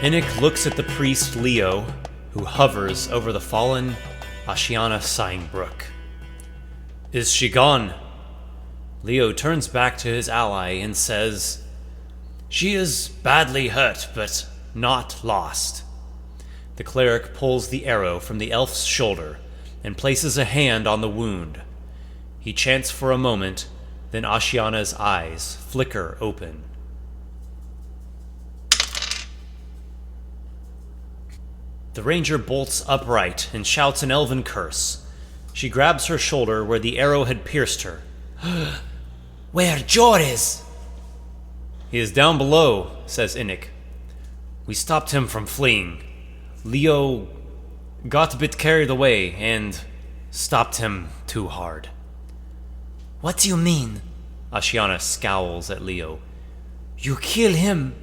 Enoch looks at the priest Leo, who hovers over the fallen Ashiana sighing brook. Is she gone? Leo turns back to his ally and says, She is badly hurt, but not lost. The cleric pulls the arrow from the elf's shoulder and places a hand on the wound. He chants for a moment, then Ashiana's eyes flicker open. The ranger bolts upright and shouts an elven curse. She grabs her shoulder where the arrow had pierced her. Where Jor is? He is down below, says Enoch. We stopped him from fleeing. Leo got a bit carried away and stopped him too hard. What do you mean? Ashiana scowls at Leo. You kill him?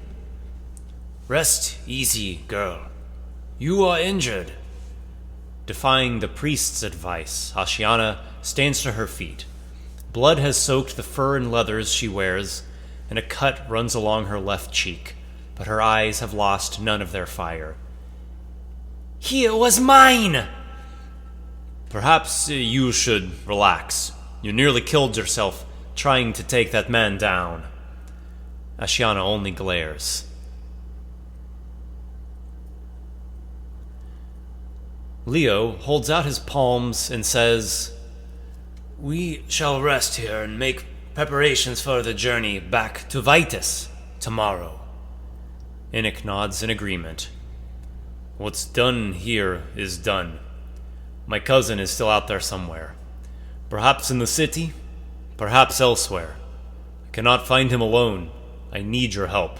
Rest easy, girl. You are injured. Defying the priest's advice, Ashiana stands to her feet. Blood has soaked the fur and leathers she wears, and a cut runs along her left cheek, but her eyes have lost none of their fire. He was mine! Perhaps you should relax. You nearly killed yourself trying to take that man down. Ashiana only glares. Leo holds out his palms and says, We shall rest here and make preparations for the journey back to Vitus tomorrow. Enoch nods in agreement. What's done here is done. My cousin is still out there somewhere. Perhaps in the city, perhaps elsewhere. I cannot find him alone. I need your help.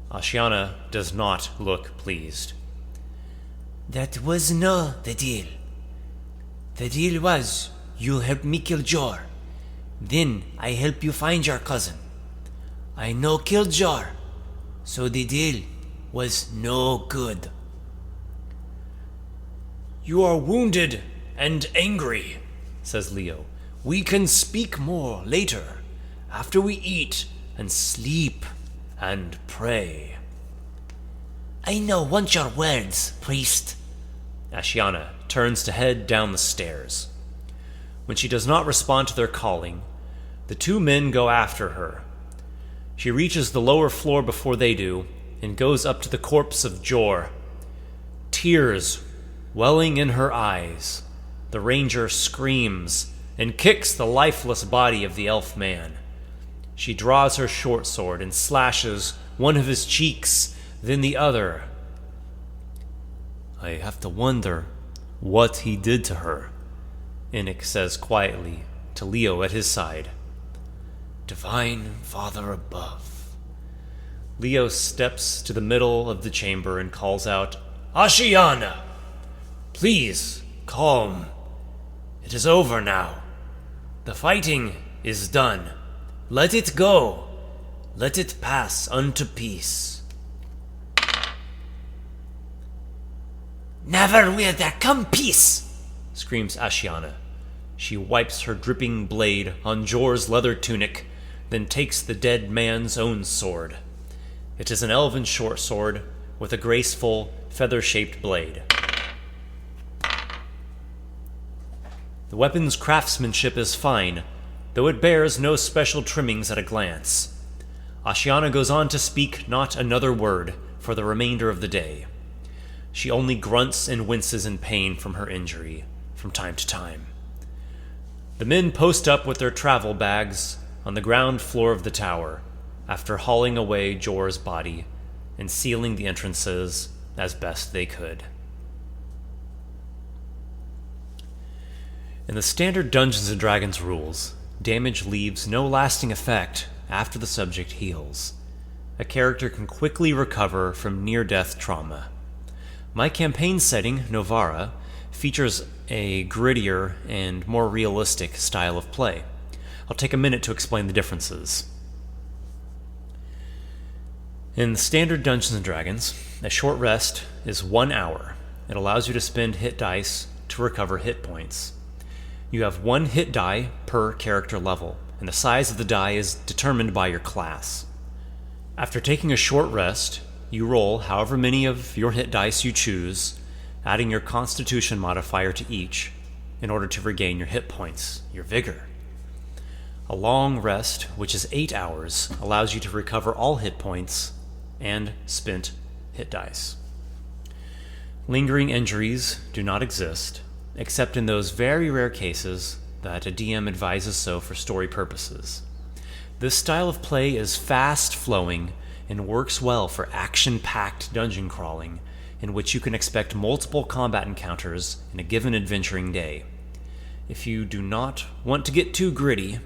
Ashiana does not look pleased. That was not the deal. The deal was, you'll help me kill Jor. Then I help you find your cousin. I no kill Jor, so the deal was no good. You are wounded and angry, says Leo. We can speak more later, after we eat and sleep and pray. I no want your words, priest. Ashiana turns to head down the stairs. When she does not respond to their calling, the two men go after her. She reaches the lower floor before they do and goes up to the corpse of Jor. Tears welling in her eyes, the ranger screams and kicks the lifeless body of the elf man. She draws her short sword and slashes one of his cheeks, then the other. I have to wonder what he did to her, Enoch says quietly to Leo at his side. Divine Father above. Leo steps to the middle of the chamber and calls out, Ashiana! Please, calm. It is over now. The fighting is done. Let it go. Let it pass unto peace. Never will there come peace, screams Ashiana. She wipes her dripping blade on Jor's leather tunic, then takes the dead man's own sword. It is an elven short sword with a graceful, feather-shaped blade. The weapon's craftsmanship is fine, though it bears no special trimmings at a glance. Ashiana goes on to speak not another word for the remainder of the day. She only grunts and winces in pain from her injury, from time to time. The men post up with their travel bags on the ground floor of the tower, after hauling away Jor's body and sealing the entrances as best they could. In the standard Dungeons & Dragons rules, damage leaves no lasting effect after the subject heals. A character can quickly recover from near-death trauma. My campaign setting, Novara, features a grittier and more realistic style of play. I'll take a minute to explain the differences. In standard Dungeons & Dragons, a short rest is 1 hour. It allows you to spend hit dice to recover hit points. You have 1 hit die per character level, and the size of the die is determined by your class. After taking a short rest, you roll however many of your hit dice you choose, adding your constitution modifier to each in order to regain your hit points, your vigor. A long rest, which is 8 hours, allows you to recover all hit points and spent hit dice. Lingering injuries do not exist, except in those very rare cases that a DM advises so for story purposes. This style of play is fast-flowing and works well for action-packed dungeon crawling, in which you can expect multiple combat encounters in a given adventuring day. If you do not want to get too gritty,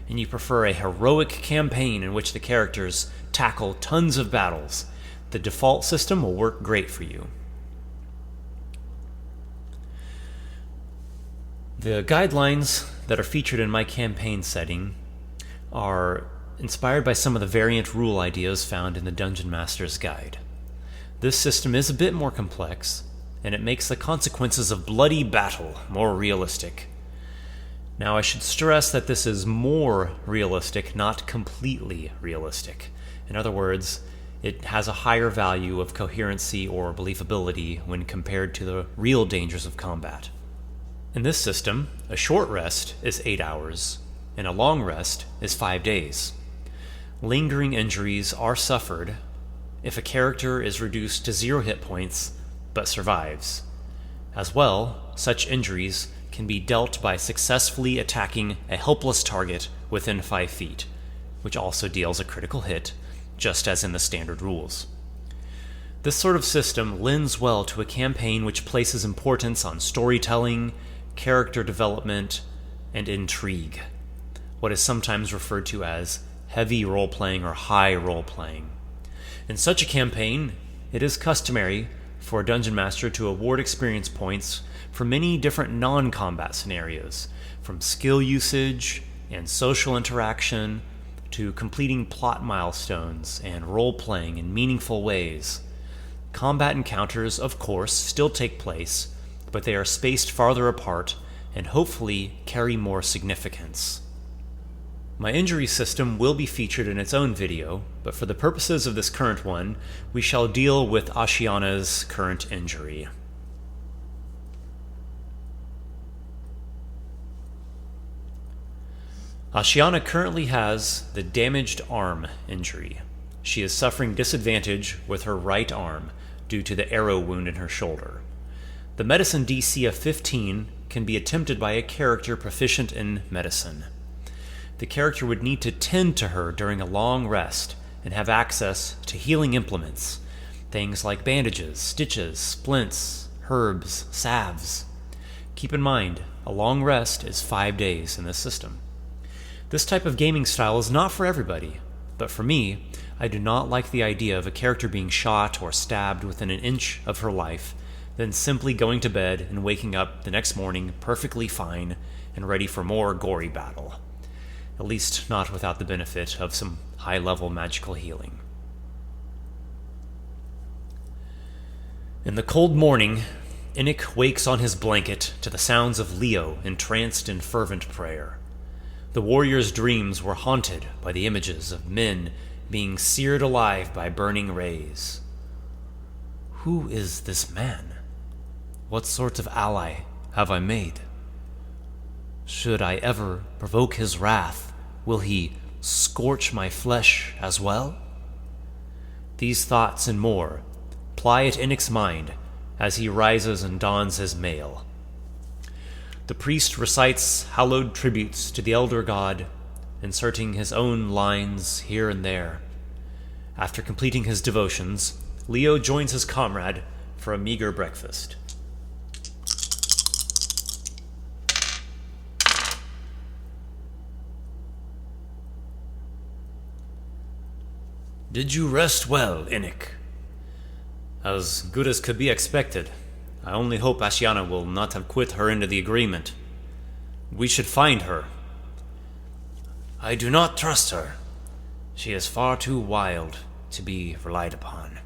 and you prefer a heroic campaign in which the characters tackle tons of battles, the default system will work great for you. The guidelines that are featured in my campaign setting are inspired by some of the variant rule ideas found in the Dungeon Master's Guide. This system is a bit more complex, and it makes the consequences of bloody battle more realistic. Now, I should stress that this is more realistic, not completely realistic. In other words, it has a higher value of coherency or believability when compared to the real dangers of combat. In this system, a short rest is 8 hours, and a long rest is 5 days. Lingering injuries are suffered if a character is reduced to 0 hit points but survives. As well, such injuries can be dealt by successfully attacking a helpless target within 5 feet, which also deals a critical hit, just as in the standard rules. This sort of system lends well to a campaign which places importance on storytelling, character development, and intrigue, what is sometimes referred to as heavy role-playing or high role-playing. In such a campaign, it is customary for a dungeon master to award experience points for many different non-combat scenarios, from skill usage and social interaction to completing plot milestones and role-playing in meaningful ways. Combat encounters, of course, still take place, but they are spaced farther apart and hopefully carry more significance. My injury system will be featured in its own video, but for the purposes of this current one, we shall deal with Ashiana's current injury. Ashiana currently has the damaged arm injury. She is suffering disadvantage with her right arm due to the arrow wound in her shoulder. The medicine DC of 15 can be attempted by a character proficient in medicine. The character would need to tend to her during a long rest and have access to healing implements, things like bandages, stitches, splints, herbs, salves. Keep in mind, a long rest is 5 days in this system. This type of gaming style is not for everybody, but for me, I do not like the idea of a character being shot or stabbed within an inch of her life, then simply going to bed and waking up the next morning perfectly fine and ready for more gory battle. At least not without the benefit of some high-level magical healing. In the cold morning, Enoch wakes on his blanket to the sounds of Leo entranced in fervent prayer. The warrior's dreams were haunted by the images of men being seared alive by burning rays. Who is this man? What sort of ally have I made? Should I ever provoke his wrath, will he scorch my flesh as well? These thoughts and more ply at Enoch's mind as he rises and dons his mail. The priest recites hallowed tributes to the elder god, inserting his own lines here and there. After completing his devotions, Leo joins his comrade for a meager breakfast. Did you rest well, Enoch? As good as could be expected. I only hope Ashiana will not have quit her end of the agreement. We should find her. I do not trust her. She is far too wild to be relied upon.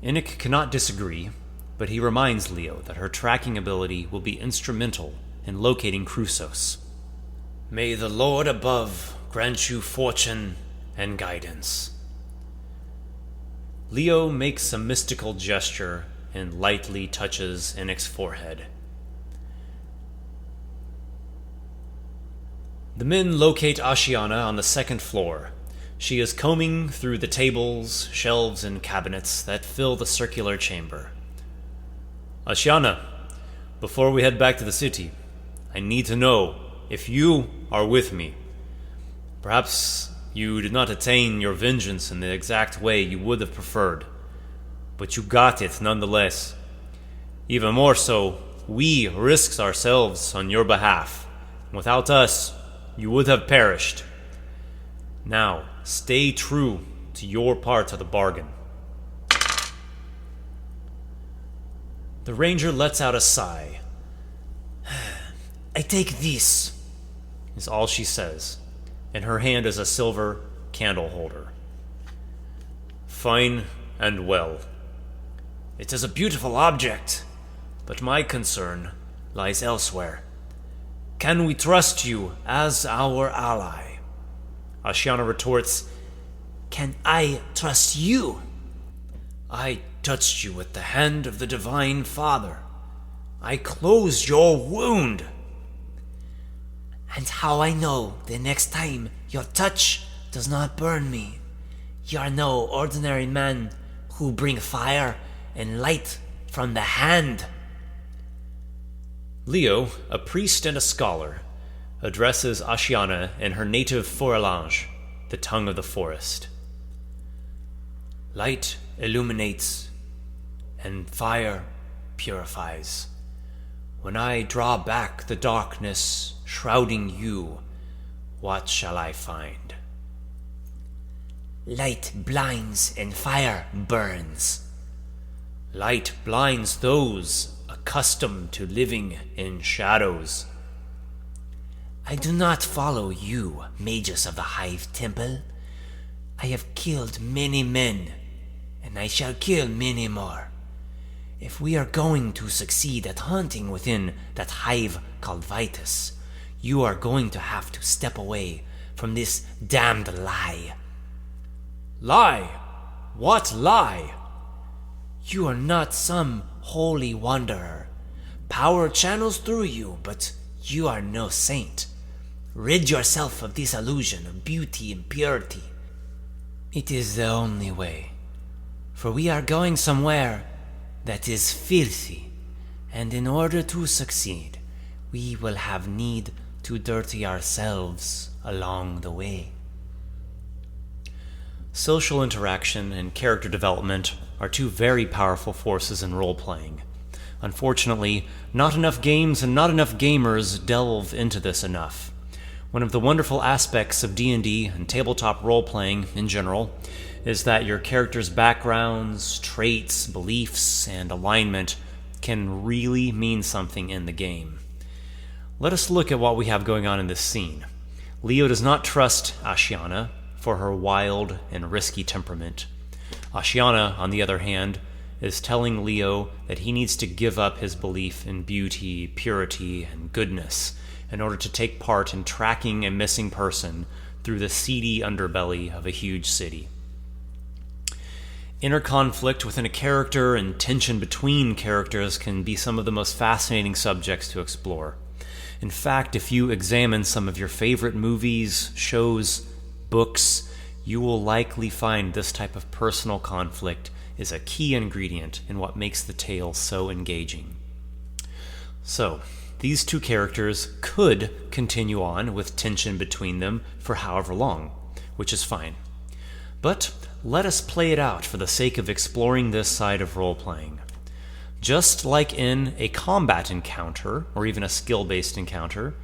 Enoch cannot disagree, but he reminds Leo that her tracking ability will be instrumental in locating Chrysos. May the Lord above grant you fortune and guidance. Leo makes a mystical gesture and lightly touches Enoch's forehead. The men locate Ashiana on the second floor. She is combing through the tables, shelves, and cabinets that fill the circular chamber. Ashiana, before we head back to the city, I need to know if you are with me. Perhaps you did not attain your vengeance in the exact way you would have preferred, but you got it nonetheless. Even more so, we risked ourselves on your behalf. Without us, you would have perished. Now, stay true to your part of the bargain. The ranger lets out a sigh. I take this, is all she says. In her hand is a silver candle holder. Fine and well. It is a beautiful object, but my concern lies elsewhere. Can we trust you as our ally? Ashiana retorts, Can I trust you? I touched you with the hand of the Divine Father. I closed your wound. And how I know the next time your touch does not burn me. You are no ordinary man who bring fire and light from the hand. Leo, a priest and a scholar, addresses Ashiana in her native Forelange, the tongue of the forest. Light illuminates, and fire purifies. When I draw back the darkness shrouding you, what shall I find? Light blinds and fire burns. Light blinds those accustomed to living in shadows. I do not follow you, mages of the Hive Temple. I have killed many men, and I shall kill many more. If we are going to succeed at hunting within that hive called Vitus, you are going to have to step away from this damned lie. Lie? What lie? You are not some holy wanderer. Power channels through you, but you are no saint. Rid yourself of this illusion of beauty and purity. It is the only way, for we are going somewhere that is filthy, and in order to succeed, we will have need to dirty ourselves along the way. Social interaction and character development are two very powerful forces in role-playing. Unfortunately, not enough games and not enough gamers delve into this enough. One of the wonderful aspects of D&D and tabletop role-playing in general is that your character's backgrounds, traits, beliefs, and alignment can really mean something in the game. Let us look at what we have going on in this scene. Leo does not trust Ashiana for her wild and risky temperament. Ashiana, on the other hand, is telling Leo that he needs to give up his belief in beauty, purity, and goodness in order to take part in tracking a missing person through the seedy underbelly of a huge city. Inner conflict within a character and tension between characters can be some of the most fascinating subjects to explore. In fact, if you examine some of your favorite movies, shows, books, you will likely find this type of personal conflict is a key ingredient in what makes the tale so engaging. So, these two characters could continue on with tension between them for however long, which is fine. But let us play it out for the sake of exploring this side of role-playing. Just like in a combat encounter, or even a skill-based encounter,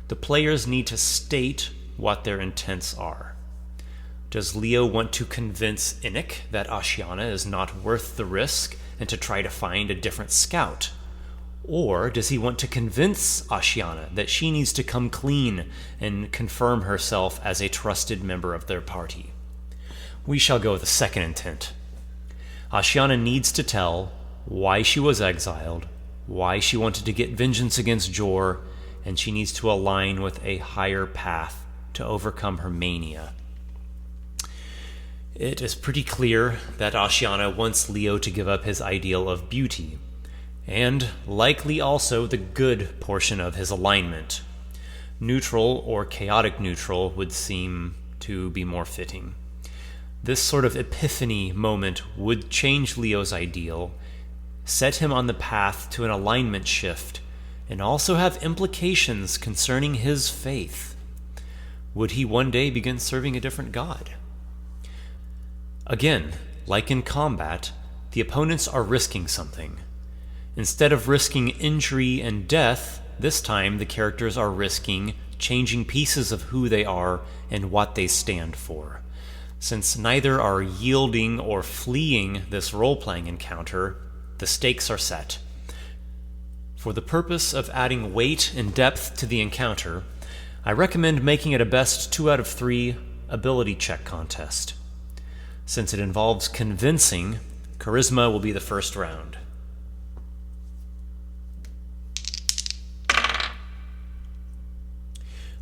the players need to state what their intents are. Does Leo want to convince Enoch that Ashiana is not worth the risk and to try to find a different scout? Or does he want to convince Ashiana that she needs to come clean and confirm herself as a trusted member of their party? We shall go with the second intent. Ashiana needs to tell why she was exiled, why she wanted to get vengeance against Jor, and she needs to align with a higher path to overcome her mania. It is pretty clear that Ashiana wants Leo to give up his ideal of beauty, and likely also the good portion of his alignment. Neutral or chaotic neutral would seem to be more fitting. This sort of epiphany moment would change Leo's ideal, set him on the path to an alignment shift, and also have implications concerning his faith. Would he one day begin serving a different god? Again, like in combat, the opponents are risking something. Instead of risking injury and death, this time the characters are risking changing pieces of who they are and what they stand for. Since neither are yielding or fleeing this role-playing encounter, the stakes are set. For the purpose of adding weight and depth to the encounter, I recommend making it a best 2 out of 3 ability check contest. Since it involves convincing, charisma will be the first round.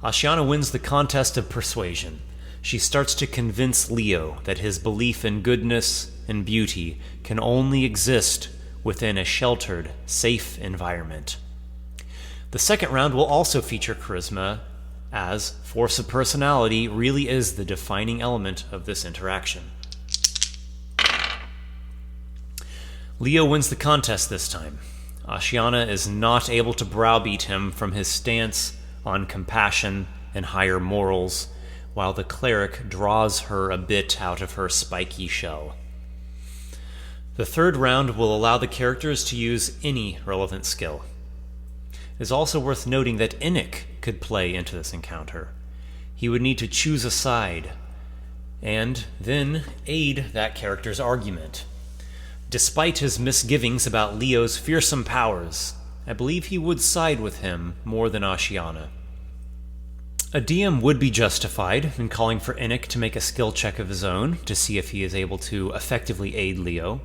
Ashiana wins the contest of persuasion. She starts to convince Leo that his belief in goodness and beauty can only exist within a sheltered, safe environment. The second round will also feature charisma, as force of personality really is the defining element of this interaction. Leo wins the contest this time. Ashiana is not able to browbeat him from his stance on compassion and higher morals, while the cleric draws her a bit out of her spiky shell. The third round will allow the characters to use any relevant skill. It is also worth noting that Enoch could play into this encounter. He would need to choose a side, and then aid that character's argument. Despite his misgivings about Leo's fearsome powers, I believe he would side with him more than Ashiana. A DM would be justified in calling for Enoch to make a skill check of his own to see if he is able to effectively aid Leo.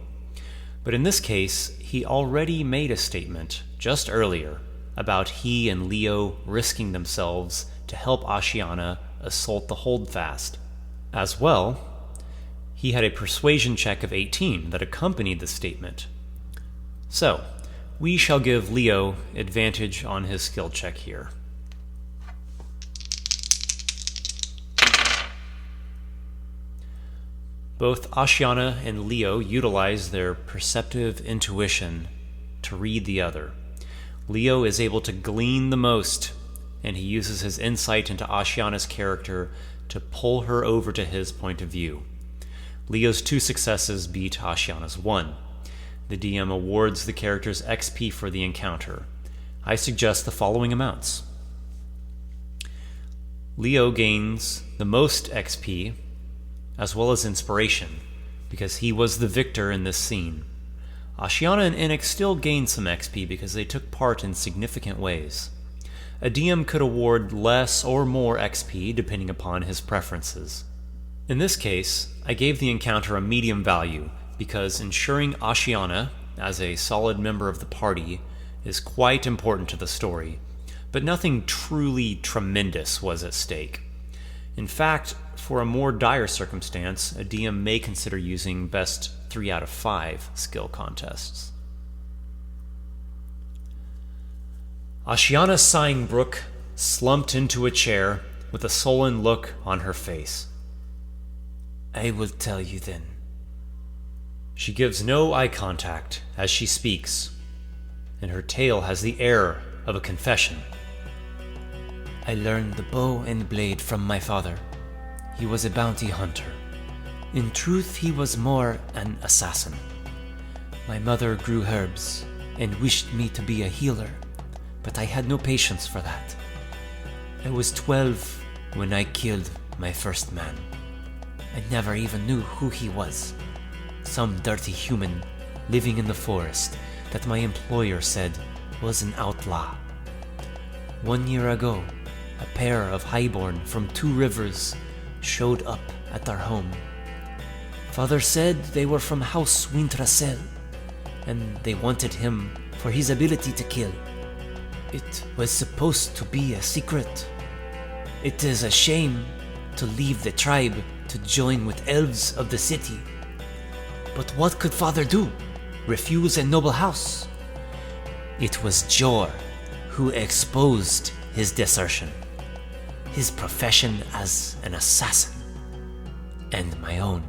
But in this case, he already made a statement just earlier about he and Leo risking themselves to help Ashiana assault the holdfast. As well, he had a persuasion check of 18 that accompanied the statement. So, we shall give Leo advantage on his skill check here. Both Ashiana and Leo utilize their perceptive intuition to read the other. Leo is able to glean the most, and he uses his insight into Ashiana's character to pull her over to his point of view. Leo's 2 successes beat Ashiana's 1. The DM awards the characters XP for the encounter. I suggest the following amounts. Leo gains the most XP, as well as inspiration, because he was the victor in this scene. Ashiana and Enoch still gain some XP because they took part in significant ways. A DM could award less or more XP depending upon his preferences. In this case, I gave the encounter a medium value because ensuring Ashiana, as a solid member of the party, is quite important to the story, but nothing truly tremendous was at stake. In fact, for a more dire circumstance, a DM may consider using best 3 out of 5 skill contests. Ashiana sighing Brook slumped into a chair with a sullen look on her face. I will tell you then. She gives no eye contact as she speaks, and her tale has the air of a confession. I learned the bow and blade from my father. He was a bounty hunter. In truth, he was more an assassin. My mother grew herbs and wished me to be a healer, but I had no patience for that. I was 12 when I killed my first man. I never even knew who he was. Some dirty human living in the forest that my employer said was an outlaw. 1 year ago, a pair of highborn from 2 rivers showed up at our home. Father said they were from House Wintrasel, and they wanted him for his ability to kill. It was supposed to be a secret. It is a shame to leave the tribe to join with elves of the city. But what could father do? Refuse a noble house? It was Jor who exposed his desertion, his profession as an assassin, and my own.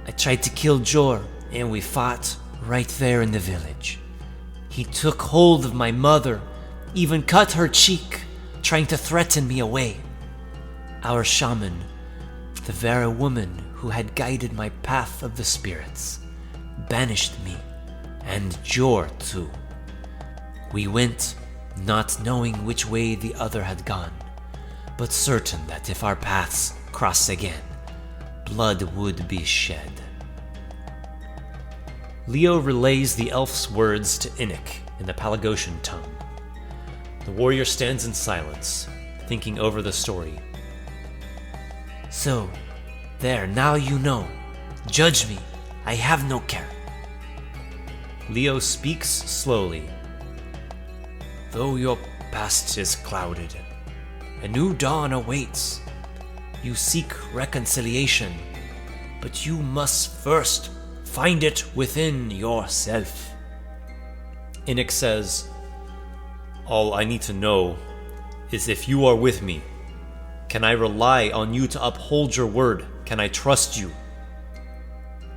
I tried to kill Jor, and we fought right there in the village. He took hold of my mother, even cut her cheek, trying to threaten me away. Our shaman, the very woman who had guided my path of the spirits, banished me, and Jor too. We went, not knowing which way the other had gone, but certain that if our paths crossed again, blood would be shed. Leo relays the elf's words to Innick in the Palagosian tongue. The warrior stands in silence, thinking over the story. So, there, now you know. Judge me, I have no care. Leo speaks slowly. Though your past is clouded, a new dawn awaits. You seek reconciliation, but you must first find it within yourself. Innick says, all I need to know is if you are with me. Can I rely on you to uphold your word? Can I trust you?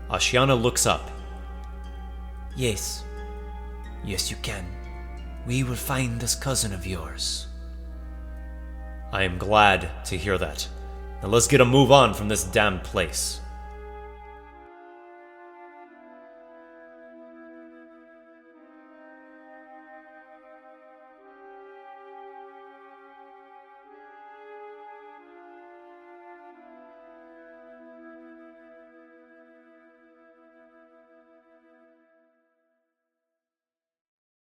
Ashiana looks up. Yes. Yes, you can. We will find this cousin of yours. I am glad to hear that. Now let's get a move on from this damned place.